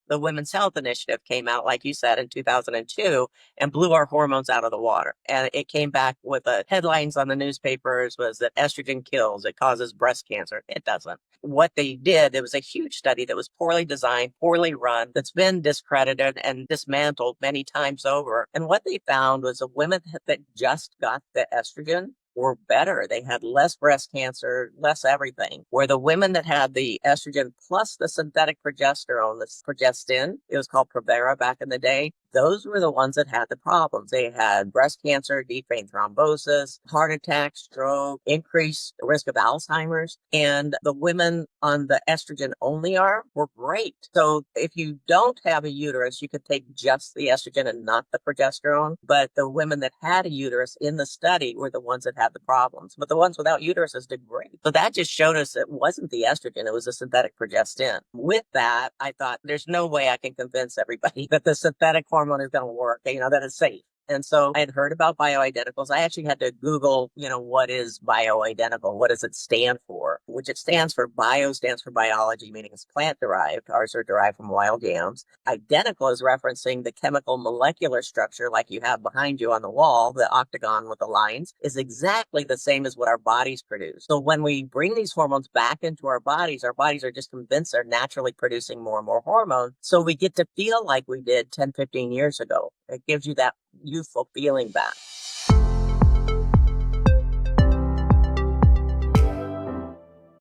the Women's Health Initiative came out, like you said, in 2002 and blew our hormones out of the water. And it came back with the headlines on the newspapers was that estrogen kills, it causes breast cancer. It doesn't. What they did, it was a huge study that was poorly designed, poorly run, that's been discredited and dismantled many times over. And what they found was the women that just got the estrogen were better. They had less breast cancer, less everything. Where the women that had the estrogen plus the synthetic progesterone, the progestin, it was called Provera back in the day, those were the ones that had the problems. They had breast cancer, deep vein thrombosis, heart attack, stroke, increased risk of Alzheimer's. And the women on the estrogen only arm were great. So if you don't have a uterus, you could take just the estrogen and not the progesterone. But the women that had a uterus in the study were the ones that had the problems. But the ones without uteruses did great. So that just showed us it wasn't the estrogen, it was the synthetic progestin. With that, I thought there's no way I can convince everybody that the synthetic hormone is going to work, that it's safe. And so I had heard about bioidenticals. I actually had to Google, what is bioidentical? What does it stand for? Which it stands for, bio stands for biology, meaning it's plant derived. Ours are derived from wild yams. Identical is referencing the chemical molecular structure like you have behind you on the wall, the octagon with the lines, is exactly the same as what our bodies produce. So when we bring these hormones back into our bodies are just convinced they're naturally producing more and more hormone. So we get to feel like we did 10, 15 years ago. It gives you that youthful feeling back.